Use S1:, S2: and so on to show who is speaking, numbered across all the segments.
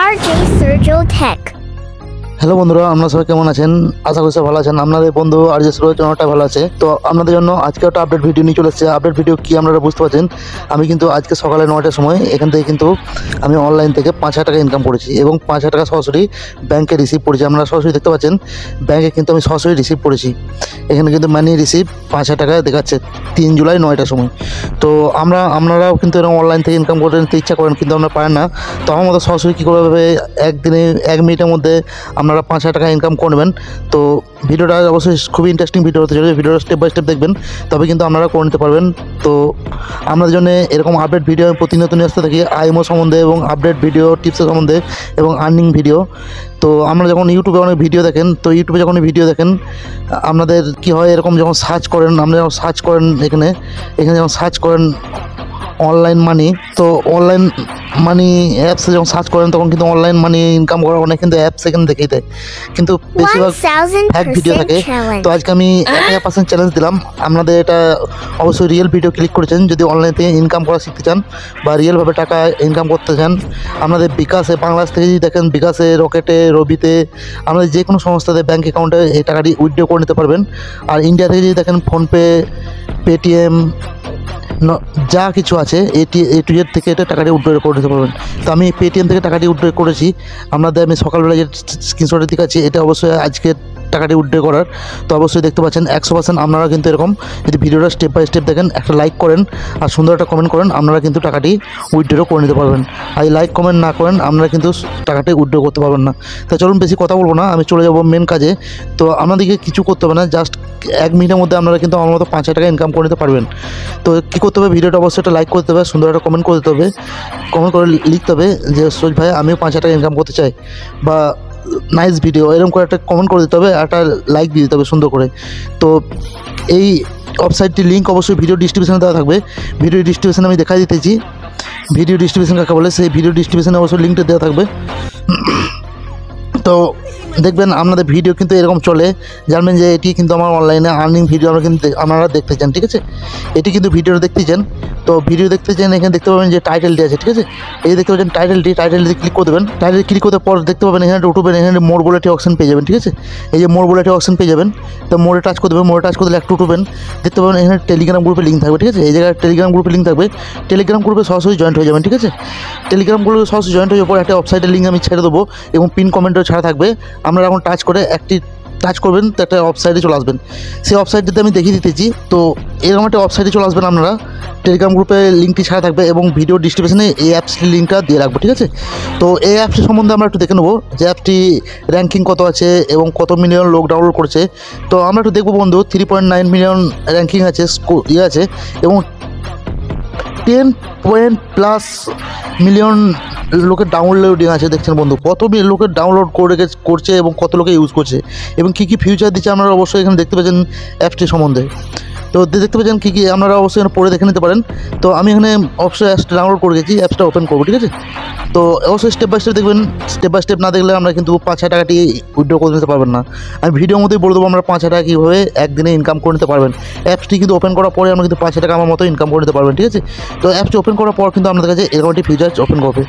S1: RJ Sergio Tech.
S2: Hello বন্ধুরা, আপনারা সবাই কেমন আছেন? আশা করি সব ভালো আছেন। আপনাদের বন্ধু আরজে সুরজ অনেকটা ভালো আছে। তো আপনাদের জন্য আজকে একটা আপডেট ভিডিও নিয়ে চলে এসেছে। আপডেট ভিডিও কি আপনারা বুঝতে পারছেন। আমি কিন্তু আজকে সকালে 9টার সময় এখান থেকে কিন্তু আমি অনলাইন থেকে 5,000 টাকা ইনকাম করেছি এবং 5,000 টাকা সরাসরি ব্যাংকে রিসিভ করেছি। আপনারা সরাসরি দেখতে পাচ্ছেন ব্যাংকে কিন্তু আমি সরাসরি রিসিভ করেছি। এখানে কিন্তু মানি রিসিভ 5,000 টাকা দেখাচ্ছে 3 জুলাই 9টার সময়। তো আপনারাও কিন্তু এরকম অনলাইন থেকে ইনকাম করতে ইচ্ছা করেন কিন্তু আপনারা পারেন না। তো আমার মতো সরাসরি কী করে একদিনে 1 মিনিটের মধ্যে আপনারা 5,000 টাকা ইনকাম করবেন। তো ভিডিওটা অবশ্যই খুবই ইন্টারেস্টিং ভিডিও হতে চলেছে। ভিডিওটা স্টেপ বাই স্টেপ দেখবেন, তবে কিন্তু আপনারা করে নিতে পারবেন। তো আপনাদের জন্য এরকম আপডেট ভিডিও আমি প্রতিনিয়ত নিয়ে আসতে থাকি, আইএমও সম্বন্ধে এবং আপডেট ভিডিও টিপসের সম্বন্ধে এবং আর্নিং ভিডিও। তো আপনারা যখন ইউটিউবে অনেক ভিডিও দেখেন, তো ইউটিউবে যখন ভিডিও দেখেন আপনাদের কী হয়, এরকম যখন সার্চ করেন, আপনারা যখন সার্চ করেন এখানে যখন সার্চ করেন অনলাইন মানি, তো অনলাইন মানি অ্যাপসে যখন সার্চ করেন তখন কিন্তু অনলাইন মানি ইনকাম করার অনেক কিন্তু অ্যাপস এখানে দেখেই দেয়, কিন্তু বেশিরভাগ হ্যাক ভিডিও থাকে। তো আজকে আমি 1000% চ্যালেঞ্জ দিলাম। আপনাদের এটা অবশ্যই রিয়েল ভিডিও ক্লিক করেছেন যদি অনলাইন থেকে ইনকাম করা শিখতে চান বা রিয়েলভাবে টাকা ইনকাম করতে চান। আপনাদের বিকাশে, বাংলাদেশ থেকে যদি দেখেন বিকাশে, রকেটে, রবিতে, আপনাদের যে কোনো সংস্থাতে ব্যাঙ্ক অ্যাকাউন্টে এই টাকাটি উইথড্র করে নিতে পারবেন। আর ইন্ডিয়া থেকে যদি দেখেন ফোনপে, পেটিএম, যা কিছু আছে এ টু জেড থেকে এটা টাকাটি উইথড্র করে নিতে পারবেন। তো আমি পেটিএম থেকে টাকাটি উইথড্র করেছি। আপনাদের আমি সকালবেলা যে স্ক্রিনশটে দেখাচ্ছি এটা অবশ্যই আজকে টাকাটি উইথড্র করার। তো অবশ্যই দেখতে পাচ্ছেন 100% আপনারা কিন্তু এরকম যদি ভিডিওটা স্টেপ বাই স্টেপ দেখেন, একটা লাইক করেন আর সুন্দর একটা কমেন্ট করেন, আপনারা কিন্তু টাকাটি উইথড্র করে নিতে পারবেন। আর এই লাইক কমেন্ট না করেন আপনারা কিন্তু টাকাটি উইথড্র করতে পারবেন না। তো চলুন বেশি কথা বলবো না, আমি চলে যাব মেন কাজে। তো আপনাদেরকে কিছু করতে হবে না, জাস্ট 1 মিনিটের মধ্যে আপনারা কিন্তু আমার মতো 5,000 টাকা ইনকাম করে নিতে পারবেন। তো কী করতে হবে, ভিডিওটা অবশ্যই একটা লাইক করতে হবে, সুন্দর একটা কমেন্ট করতে হবে, কমেন্ট করে লিখতে হবে যে সুরজ ভাই আমিও 5,000 টাকা ইনকাম করতে চাই বা নাইস ভিডিও, এরকম করে একটা কমেন্ট করে দিতে হবে, একটা লাইক দিয়ে দিতে হবে সুন্দর করে। তো এই ওয়েবসাইটটির লিঙ্ক অবশ্যই ভিডিও ডিসক্রিপশনে দেওয়া থাকবে। ভিডিও ডিসক্রিপশনে আমি দেখাই দিতেছি ভিডিও ডিসক্রিপশন কাকে বলে, সেই ভিডিও ডিসক্রিপশনে অবশ্যই লিঙ্কটা দেওয়া থাকবে। তো দেখবেন আপনাদের ভিডিও কিন্তু এরকম চলে, জানবেন যে এটি কিন্তু আমার অনলাইনে আর্নিং ভিডিও আপনারা দেখতে চান, ঠিক আছে। এটি কিন্তু ভিডিওটা দেখতে চান। তো ভিডিও দেখতে চান, এখানে দেখতে পাবেন যে টাইটেলটি আছে, ঠিক আছে। এই দেখতে পাচ্ছেন টাইটেলটি ক্লিক করে দেবেন। টাইটেল ক্লিক করতে পর দেখতে পাবেন এখানে উঠবেন, এখানে মোর বলে একটি অপশন পেয়ে যাবেন, ঠিক আছে। এই যে মোর বলে একটি অপশন পেয়ে যাবেন। তো মোড়ে টাচ করে দেবেন, মোড়ে টাচ করে দিলে একটু উঠবেন, দেখতে পাবেন এখানে টেলিগ্রাম গ্রুপে লিঙ্ক থাকবে, ঠিক আছে। এই জায়গায় টেলিগ্রাম গ্রুপে লিঙ্ক থাকবে, টেলিগ্রাম গ্রুপে সরাসরি জয়েন্ট হয়ে যাবেন, ঠিক আছে। টেলিগ্রাম গ্রুপে সরাসরি জয়েন্ট হয়ে যাওয়ার পর একটা ওয়েবসাইটের লিঙ্ক আমি ছেড়ে দেবো এবং পিন কমেন্টও ছাড়া থাকবে। আপনারা এখন টাচ করে টাচ করবেন তো একটা ওয়েবসাইটে চলে আসবেন। সেই ওয়েবসাইটটিতে আমি দেখিয়ে দিতেছি। তো এরকম একটা ওয়েবসাইটে চলে আসবেন আপনারা, টেলিগ্রাম গ্রুপে লিঙ্কটি ছাড়া থাকবে এবং ভিডিও ডিসক্রিপশনে এই অ্যাপসটির লিঙ্কটা দিয়ে রাখবো, ঠিক আছে। তো এই অ্যাপসটি সম্বন্ধে আমরা একটু দেখে নেবো যে অ্যাপটি র্যাঙ্কিং কত আছে এবং কত মিলিয়ন লোক ডাউনলোড করেছে। তো আমরা একটু দেখবো বন্ধু, 3.9 মিলিয়ন র্যাঙ্কিং আছে, আছে এবং 10+ মিলিয়ন লোকের ডাউনলোডিং আছে। দেখছেন বন্ধু কত লোকের ডাউনলোড করছে এবং কত লোকে ইউজ করছে এবং কী কী ফিউচার দিচ্ছে আপনারা অবশ্যই এখানে দেখতে পাচ্ছেন অ্যাপটি সম্বন্ধে। তো দেখতে পাচ্ছেন কী কী আপনারা অবশ্যই এখানে পড়ে দেখে নিতে পারেন। তো আমি এখানে অবশ্যই অ্যাপসটা ডাউনলোড করে গেছি, অ্যাপসটা ওপেন করবো, ঠিক আছে। তো অবশ্যই স্টেপ বাই স্টেপ দেখবেন, স্টেপ বাই স্টেপ না দেখলে আমরা কিন্তু 5,000 টাকাটি উইথড্র করে নিতে পারবেন না। আমি ভিডিওর মধ্যেই বলে দেবো আমরা 5,000 টাকা কীভাবে একদিনে ইনকাম করে নিতে পারবেন। অ্যাপসটি কিন্তু ওপেন করার পরে আমরা কিন্তু 5,000 টাকা আমার মতো ইনকাম করে নিতে পারবেন, ঠিক আছে। তো অ্যাপসটি ওপেন করার পর কিন্তু আপনাদের কাছে এরকম একটি ফিচার ওপেন করবে।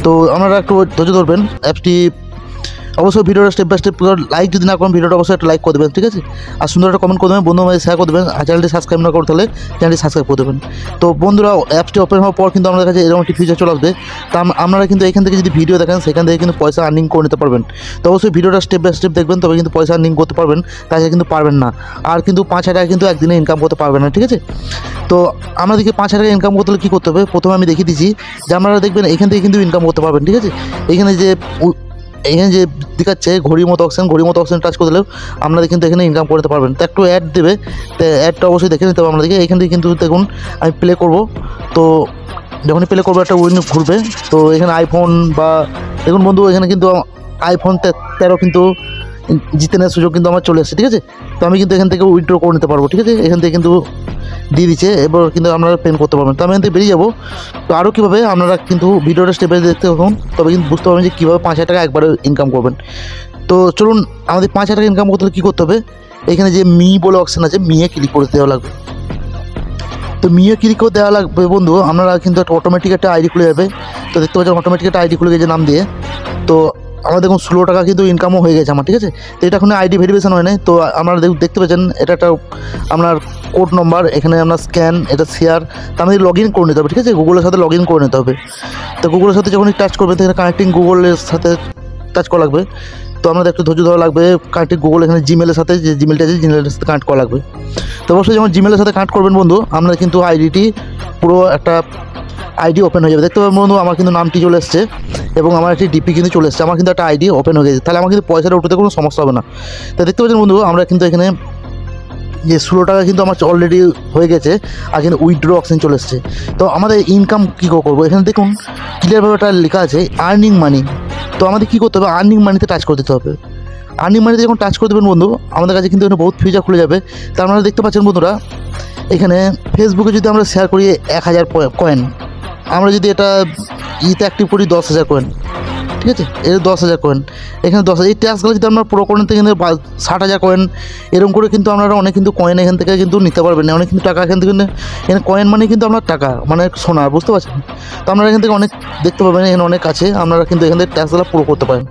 S2: তো আপনারা একটু ধৈর্য ধরবেন। অ্যাপসটি অবশ্যই ভিডিওটা স্টেপ বাই স্টেপ লাইক যদি না করেন ভিডিওটা অবশ্যই একটা লাইক করে দেবেন, ঠিক আছে। আর সুন্দর একটা কমেন্ট করে দেবেন, বন্ধু ভাই শেয়ার করে দেবেন। আর চ্যানেলটি সাবস্ক্রাইব না করতে হলে চ্যানেলটি সাবস্ক্রাইব করে দেবেন। তো বন্ধুরা অ্যাপসটি ওপেন হওয়ার পর কিন্তু আমাদের কাছে এরকম একটি ফিচার চলে আসবে। তা আপনারা কিন্তু এখান থেকে যদি ভিডিও দেখেন সেখান থেকে কিন্তু পয়সা আর্নিং করে নিতে পারবেন। তো অবশ্যই ভিডিওটা স্টেপ বাই স্টেপ দেখবেন, তবে কিন্তু পয়সা আর্নিং করতে পারবেন, তাছাড়া কিন্তু পারবেন না। আর কিন্তু 5,000 টাকা কিন্তু একদিনে ইনকাম করতে পারবেন না, ঠিক আছে। তো আমাদেরকে 5,000 টাকা ইনকাম করতে হলে কী করতে হবে, প্রথমে আমি দেখিয়ে দিচ্ছি যে আপনারা দেখবেন এখান থেকে কিন্তু ইনকাম করতে পারবেন, ঠিক আছে। এখানে যে দেখাচ্ছে ঘড়ির মতো অপশন টাচ করে দিলেও আপনাদের কিন্তু এখানে ইনকাম করতে পারবেন। তো একটু অ্যাড দেবে, তো অ্যাডটা অবশ্যই দেখে নিতে হবে আপনাদেরকে। এখান থেকে কিন্তু দেখুন আমি প্লে করব, তো যখনই প্লে করবো একটা উইন্ডো ঘুরবে। তো এখানে আইফোন বা দেখুন বন্ধু এখানে কিন্তু iPhone 13 কিন্তু জিতে নেওয়ার সুযোগ কিন্তু আমার চলে আসছে, ঠিক আছে। তো আমি কিন্তু এখান থেকে উইথড্র করে নিতে পারবো, ঠিক আছে। এখান থেকে কিন্তু দিয়ে দিচ্ছে, এবার কিন্তু আপনারা পেন করতে পারবেন। তো আমি এখান থেকে বেরিয়ে যাবো। তো আরও কীভাবে আপনারা কিন্তু ভিডিওটা স্টেপে দেখতে থাকুন, তবে কিন্তু বুঝতে পারবেন যে কীভাবে 5,000 টাকা একবারে ইনকাম করবেন। তো চলুন আমাদের 5,000 টাকা ইনকাম করতে হলে কী করতে হবে, এখানে যে মি বলে অপশান আছে মিয়ে ক্লিক করে দেওয়া লাগবে। তো মিয়ে ক্লিক করে দেওয়া লাগবে বন্ধু, আপনারা কিন্তু একটা অটোমেটিক একটা আইডি খুলে যাবে। তো দেখতে পাচ্ছেন অটোমেটিক একটা আইডি খুলে গেছে নাম দিয়ে। তো আমার দেখুন 16 টাকা কিন্তু ইনকামও হয়ে গেছে আমার, ঠিক আছে। তো এটা এখন আইডি ভেরিফিকেশন হয় নাই। তো আপনারা দেখতে পাচ্ছেন এটা একটা আপনার কোড নম্বর, এখানে আপনার স্ক্যান, এটা শেয়ার, তো আমাদের লগ ইন করে নিতে হবে, ঠিক আছে। গুগলের সাথে লগ ইন করে নিতে হবে। তো গুগলের সাথে যখন টাচ করবেন সেখানে কানেক্টিং গুগলের সাথে টাচ করা লাগবে। তো আপনাদের একটু ধৈর্য ধরা লাগবে। কানেক্টিং গুগল এখানে জিমেলের সাথে, যে জিমেলটা আছে জিমেলের সাথে কানেক্ট করা লাগবে। তো অবশ্যই যখন জিমেলের সাথে কানেক্ট করবেন বন্ধু, আপনার কিন্তু আইডিটি পুরো একটা আইডি ওপেন হয়ে যাবে। দেখতে পাবেন বন্ধু আমার কিন্তু নামটি চলে এসছে এবং আমার একটি ডিপি কিন্তু চলে এসছে, আমার কিন্তু একটা আইডি ওপেন হয়ে গেছে। তাহলে আমার কিন্তু পয়সাটা উঠতে কোনো সমস্যা হবে না। তো দেখতে পাচ্ছেন বন্ধু আমরা কিন্তু এখানে যে 16 টাকা কিন্তু আমার অলরেডি হয়ে গেছে, আর কিন্তু উইথড্র অপশন চলে এসছে। তো আমাদের ইনকাম কী করবো, এখানে দেখুন ক্লিয়ারভাবে একটা লেখা আছে আর্নিং মানি। তো আমাদের কী করতে হবে, আর্নিং মানিতে টাচ করে দিতে হবে। আর্নিং মানিতে যখন টাচ করে দেবেন বন্ধু, আমাদের কাছে কিন্তু এখানে বহুত ফিচার খুলে যাবে। তো আপনারা দেখতে পাচ্ছেন বন্ধুরা, এখানে ফেসবুকে যদি আমরা শেয়ার করি 1000 কয়েন, আমরা যদি এটা ইতে অ্যাক্টিভ করি 10,000 কয়েন, ঠিক আছে। এর 10,000 কয়েন, এখানে 10,000। এই ট্যাক্সগুলো যদি আমরা পুরো করেন থেকে 60,000 কয়েন, এরকম করে কিন্তু আপনারা অনেক কিন্তু কয়েন এখান থেকে কিন্তু নিতে পারবেন, অনেক কিন্তু টাকা এখান থেকে। এখানে কয়েন মানে কিন্তু আপনার টাকা, মানে সোনা, বুঝতে পারছেন। তো আপনারা এখান থেকে অনেক দেখতে পাবেন, এখানে অনেক আছে, আপনারা কিন্তু এখান থেকে ট্যাক্সগুলো পুরো করতে পারেন।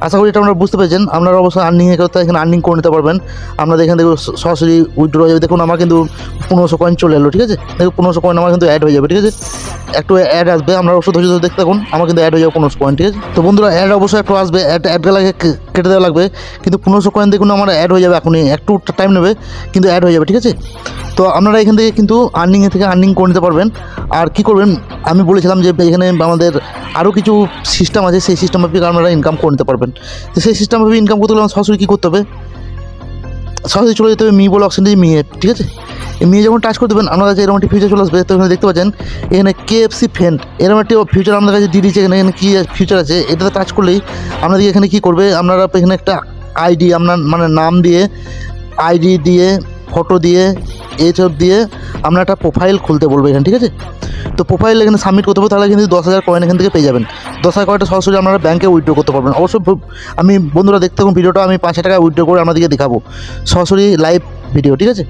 S2: আশা করি এটা আপনারা বুঝতে পেরেছেন। আপনারা অবশ্যই আর্নিংয়ের কথা এখানে আর্নিং করে নিতে পারবেন। আপনাদের এখান থেকে সরাসরি উইথড্র হয়ে যাবে। দেখুন আমার কিন্তু 1500 কয়েন চলে এলো, ঠিক আছে। দেখুন 1500 কয়েন আমার কিন্তু অ্যাড হয়ে যাবে, ঠিক আছে। একটু অ্যাড আসবে, আমরা অবশ্যই ধৈর্য ধরে দেখতে থাকুন, আমার কিন্তু অ্যাড হয়ে যাবে 1500 কয়েন, ঠিক আছে। তো বন্ধুরা অ্যাড অবশ্যই একটু আসবে, অ্যাডগুলোকে কেটে দেওয়া লাগবে, কিন্তু 1500 কয়েন দেখুন আমার অ্যাড হয়ে যাবে এখনই, একটু টাইম নেবে কিন্তু অ্যাড হয়ে যাবে, ঠিক আছে। তো আপনারা এখান থেকে কিন্তু আর্নিংয়ে থেকে আর্নিং করে নিতে পারবেন। আর কি করবেন, আমি বলেছিলাম যে এখানে আমাদের আরও কিছু সিস্টেম আছে, সেই সিস্টেম মাফিক আপনারা ইনকাম করে নিতে পারবেন। তো সেই সিস্টেম মাফিক ইনকাম করতে গেলে সরাসরি কী করতে হবে, সরাসরি চলে যেতে হবে মি বলে অপশন দিয়ে মিয়ে, ঠিক আছে। এই মিয়ে যখন টাচ করে দেবেন আপনার কাছে এরকম একটি ফিচার চলে আসবে। তো এখানে দেখতে পাচ্ছেন এখানে KFC ফ্রেন্ড, এরকম একটি ফিচার আপনাদের কাছে দিয়ে দিয়েছে। এখানে কী ফিচার আছে, এটাতে টাচ করলেই আপনাদের এখানে কী করবে, আপনারা এখানে একটা আইডি, আপনার মানে নাম দিয়ে, আইডি দিয়ে, ফটো দিয়ে, এইসব দিয়ে আপনার একটা প্রোফাইল খুলতে বলবে এখানে, ঠিক আছে। তো প্রোফাইল এখানে সাবমিট করতে হবে, তাহলে কিন্তু 10,000 কয়েন এখান থেকে পেয়ে যাবেন। 10,000 কয়েনটা সরাসরি আপনারা ব্যাঙ্কে উইথড্র করতে পারবেন। অবশ্যই আমি বন্ধুরা দেখতে থাকুন ভিডিওটা, আমি 5,000 টাকা উইথড্র করে আপনাদেরকে দেখাবো সরাসরি লাইভ ভিডিও, ঠিক আছে।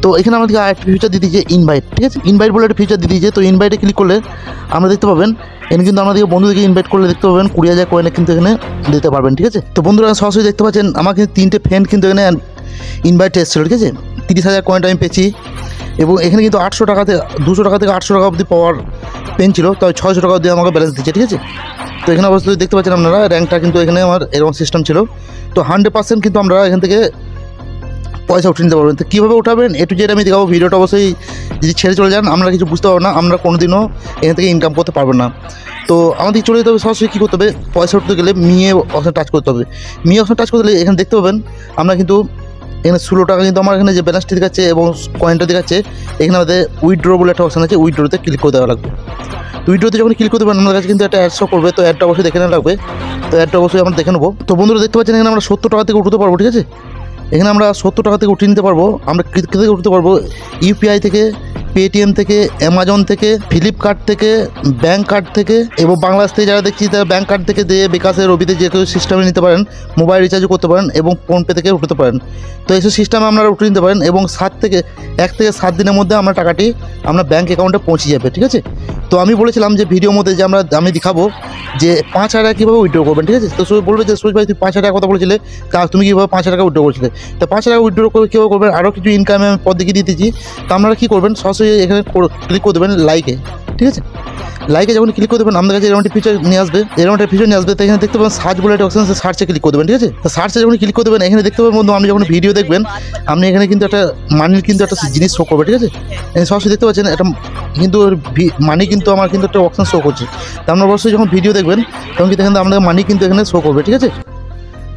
S2: তো এখানে আমাদেরকে আরেকটা ফিচার দিয়ে দিয়েছে ইনভাইট, ঠিক আছে। ইনভাইট বলে একটা ফিচার দিয়ে দিয়েছে। তো ইনভাইটে ক্লিক করলে আমরা দেখতে পাবেন এখানে কিন্তু আমাদেরকে বন্ধুদেরকে ইনভাইট করলে দেখতে পাবেন 20,000 কয়েনে কিন্তু এখানে দিতে পারবেন, ঠিক আছে। তো বন্ধুরা সরাসরি দেখতে পাচ্ছেন আমার কিন্তু 3টে ফ্রেন্ড কিন্তু এখানে ইনভাইট এসেছিলো, ঠিক আছে। 30,000 কয়েনটা আমি পেয়েছি, এবং এখানে কিন্তু 800 টাকা থেকে 200 টাকা থেকে 800 টাকা অবধি পাওয়ার পেন ছিল, তাই 600 টাকা অবধি আমাকে ব্যালেন্স দিচ্ছে, ঠিক আছে। তো এখানে অবশ্যই দেখতে পাচ্ছেন আপনারা র্যাঙ্কটা কিন্তু এখানে আমার এরকম সিস্টেম ছিল। তো 100% কিন্তু আমরা এখান থেকে পয়সা উঠিয়ে নিতে পারবেন। তো কীভাবে উঠাবেন A to Z আমি দেখাবো। ভিডিওটা অবশ্যই যদি ছেড়ে চলে যান আমরা কিছু বুঝতে পারবো না, আমরা কোনোদিনও এখান থেকে ইনকাম করতে পারবো না। তো আমাদের চলে যেতে হবে, সরাসরি কী করতে হবে, পয়সা উঠতে গেলে মিয়ে অপশন টাচ করতে হবে। মিয়ে অপশন টাচ করতে গেলে এখানে দেখতে পাবেন আমরা কিন্তু এখানে 16 টাকা কিন্তু আমার এখানে যে ব্যালেন্সটি দেখাচ্ছে এবং কয়েনটা দেখাচ্ছে, এখানে আমাদের উইথড্র বলে একটা অপশন আছে, উইথড্রতে ক্লিক করে দেওয়া লাগবে। উইথড্রতে যখন ক্লিক করতে পারেন আমাদের কাছে কিন্তু একটা অ্যাড শো করবে। তো অ্যাডটা অবশ্যই দেখে নেওয়া লাগবে। তো অ্যাডটা অবশ্যই আমরা দেখে নেবো। তো বন্ধুরা দেখতে পাচ্ছেন এখানে আমরা 70 টাকা থেকে উঠতে পারবো, ঠিক আছে। এখানে আমরা 70 টাকা থেকে উঠিয়ে নিতে পারবো। আমরা থেকে উঠতে পারবো ইউপিআই থেকে, পেটিএম থেকে, অ্যামাজন থেকে, ফ্লিপকার্ট থেকে, ব্যাঙ্ক কার্ড থেকে, এবং বাংলাদেশ থেকে যারা দেখছি তারা ব্যাঙ্ক কার্ড থেকে দিয়ে বিকাশের রবিতে যে কেউ সিস্টেমে নিতে পারেন, মোবাইল রিচার্জও করতে পারেন এবং ফোনপে থেকে উঠতে পারেন। তো এইসব সিস্টেমে আপনারা উঠে নিতে পারেন এবং 1 থেকে 7 দিনের মধ্যে আমরা টাকাটি আপনার ব্যাঙ্ক অ্যাকাউন্টে পৌঁছে যাবে, ঠিক আছে। তো আমি বলেছিলাম যে ভিডিওর মধ্যে যে আমি দেখাবো যে 5,000 টাকা কীভাবে উইথড্র করবেন, ঠিক আছে। তো সবাই বলবে যে সুরেশ ভাই তুই 5,000 টাকা কথা বলেছিলে, তা তুমি কীভাবে 5,000 টাকা উইথড্র করেছিলে। তো 5,000 টাকা উইথড্র করে কীভাবে করবেন, আরও কিছু ইনকামে আমি পদ দেখিয়ে দিতেছি। তো আপনারা কী করবেন, সরাসরি এখানে ক্লিক করে দেবেন লাইকে, ঠিক আছে। লাইকে যখন ক্লিক করে দেবেন আমাদের কাছে এরকম একটা ফিচার নিয়ে আসবে, এরকম একটা ফিচার নিয়ে আসবে। তো এখানে দেখতে পাবেন সার্চ বলে একটা অপশন আছে, সার্চে ক্লিক করে দেবেন, ঠিক আছে। তো সার্চে যখন ক্লিক করে দেবেন এখানে দেখতে পাবেন বন্ধু আপনি যখন ভিডিও দেখবেন আপনি এখানে কিন্তু একটা মানির কিন্তু একটা জিনিস শো করবে, ঠিক আছে। এখানে সরাসরি দেখতে পাচ্ছেন এটা কিন্তু মানি কিন্তু আমার কিন্তু একটা অপশন শো করছে। তো আপনারা অবশ্যই যখন ভিডিও দেখবেন তখন কিন্তু এখানে আপনাদের মানি কিন্তু এখানে শো করবে, ঠিক আছে।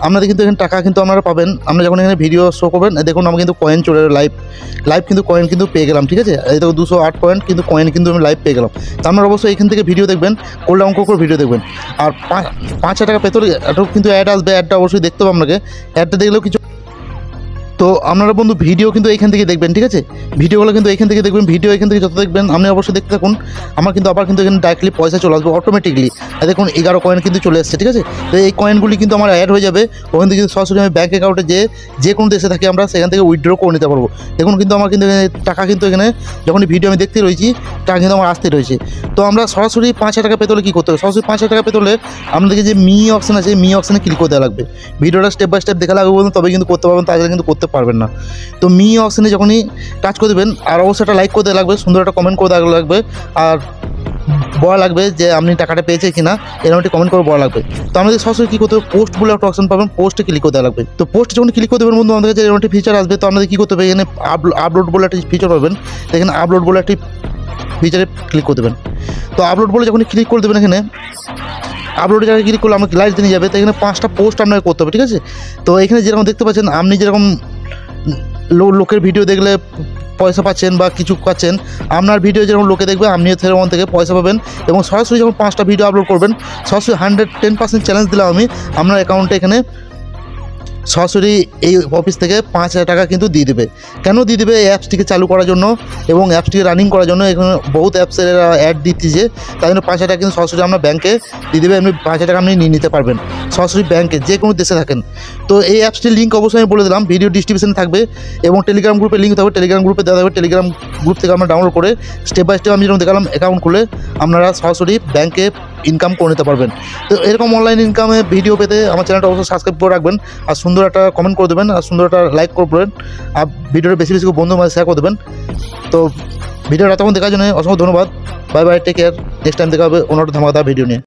S2: আপনাদের কিন্তু এখানে টাকা কিন্তু আপনারা পাবেন। আমরা যখন এখানে ভিডিও শো করবেন দেখুন আমি কিন্তু কয়েন চলে লাইভ কিন্তু কয়েন কিন্তু পেয়ে গেলাম, ঠিক আছে। এই দেখো 208 পয়েন্ট কিন্তু কয়েন কিন্তু আমি লাইভ পেয়ে গেলাম। তো আপনারা অবশ্যই এখান থেকে ভিডিও দেখবেন, করলে অঙ্ক করে ভিডিও দেখবেন। আর 5,000 টাকা পেতে এটাও কিন্তু অ্যাড আসবে, অ্যাডটা অবশ্যই দেখতে হবে আপনাকে। অ্যাডটা দেখলেও কিছু তো আপনারা বন্ধু ভিডিও কিন্তু এখান থেকে দেখবেন, ঠিক আছে? ভিডিওগুলো কিন্তু এখান থেকে দেখবেন, ভিডিও এখান থেকে যত দেখবেন আপনি অবশ্যই দেখতে থাকুন। আমার কিন্তু আবার কিন্তু এখানে ডাইরেক্টলি পয়সা চলে আসবে অটোমেটিকলি। দেখুন 11 কয়েন কিন্তু চলে আসছে, ঠিক আছে? তো এই কয়েনগুলি কিন্তু আমার অ্যাড হয়ে যাবে, ওখান থেকে কিন্তু সরাসরি আমি ব্যাঙ্ক অ্যাকাউন্টে যে কোনো দেশে থাকি আমরা সেখান থেকে উইথড্র করে নিতে পারবো। দেখুন কিন্তু আমার কিন্তু টাকা কিন্তু এখানে যখনই ভিডিও আমি দেখতে রয়েছি টাকা কিন্তু আমার আসতে রয়েছে। তো আমরা সরাসরি 5,000 টাকা পেতে হলে কী করতে হবে? সরাসরি 5,000 টাকা পেতে হলে আপনাদেরকে যে মি অপশান আছে মি অপশানে ক্লিক করতে লাগবে। ভিডিওটা স্টেপ বাই স্টেপ দেখা লাগবে বলুন, তবে কিন্তু করতে পারবেন, তাছাড়া কিন্তু করতে পারবেন না। তো মি অপশানে যখনই টাচ করে দেবেন আর অবশ্যই একটা লাইক করতে লাগবে, সুন্দর একটা কমেন্ট করে দেওয়া লাগবে, আর বলা লাগবে যে আপনি টাকাটা পেয়েছে কিনা এরকম একটি কমেন্ট করে বলা লাগবে। তো আমাদের সরাসরি কী করতে হবে? পোস্ট বলে একটা অপশন পাবেন, পোস্টে ক্লিক করতে লাগবে। তো পোস্ট যখন ক্লিক করতে দেবেন বন্ধু আমাদের কাছে এরকম একটি ফিচার আসবে। তো আপনাদের কী করতে হবে? এখানে আপলোড বলে একটি ফিচার পাবেন, এখানে আপলোড বলে একটি ফিচারে ক্লিক করে দেবেন। তো আপলোড বলে যখন ক্লিক করে দেবেন এখানে আপলোডের জায়গায় ক্লিক করলে আমাকে লাইট দিয়ে যাবে। তো এখানে 5টা পোস্ট আপনাকে করতে হবে, ঠিক আছে? তো এখানে যেরকম দেখতে পাচ্ছেন আপনি যেরকম লোকের ভিডিও দেখলে পয়সা পাচ্ছেন বা কিছু পাচ্ছেন, আপনার ভিডিও যেরকম লোকে দেখবে আপনিও সেরকম থেকে পয়সা পাবেন। এবং সরাসরি যখন 5টা ভিডিও আপলোড করবেন সরাসরি 110% চ্যালেঞ্জ দিলাম আমি, আপনার অ্যাকাউন্টে এখানে সরাসরি এই অফিস থেকে 5,000 টাকা কিন্তু দিয়ে দেবে। কেন দিয়ে দেবে? এই অ্যাপসটিকে চালু করার জন্য এবং অ্যাপসটিকে রানিং করার জন্য। এখানে বহুত অ্যাপসের অ্যাড দিচ্ছে, তাই জন্য 5,000 টাকা কিন্তু সরাসরি আপনার ব্যাঙ্কে দিয়ে দেবে। এমনি 5,000 টাকা আপনি নিয়ে নিতে পারবেন সরাসরি ব্যাঙ্কে, যে কোনো দেশে থাকেন। তো এই অ্যাপসটির লিঙ্ক অবশ্যই আমি বলে দিলাম, ভিডিও ডিসক্রিপশনে থাকবে এবং টেলিগ্রাম গ্রুপে লিঙ্ক থাকবে, টেলিগ্রাম গ্রুপে দেওয়া থাকবে। টেলিগ্রাম গ্রুপ থেকে আমরা ডাউনলোড করে স্টেপ বাই স্টেপ আমি যেরকম দেখালাম অ্যাকাউন্ট খুলে আপনারা সরাসরি ব্যাঙ্কে ইনকাম করে নিতে পারবেন। তো এরকম অনলাইন ইনকামে ভিডিও পেতে আমার চ্যানেলটা অবশ্যই সাবস্ক্রাইব করে রাখবেন, আর সুন্দর একটা কমেন্ট করে দেবেন, আর সুন্দর একটা লাইক করবেন, আর ভিডিওটা বেশি বেশি বন্ধুর মাঝে শেয়ার করে দেবেন। তো ভিডিওটা তখন দেখার জন্য অসংখ্য ধন্যবাদ। Bye bye, take care. Next time দেখা হবে অন্য একটা ধামাকাদার ভিডিও নিয়ে।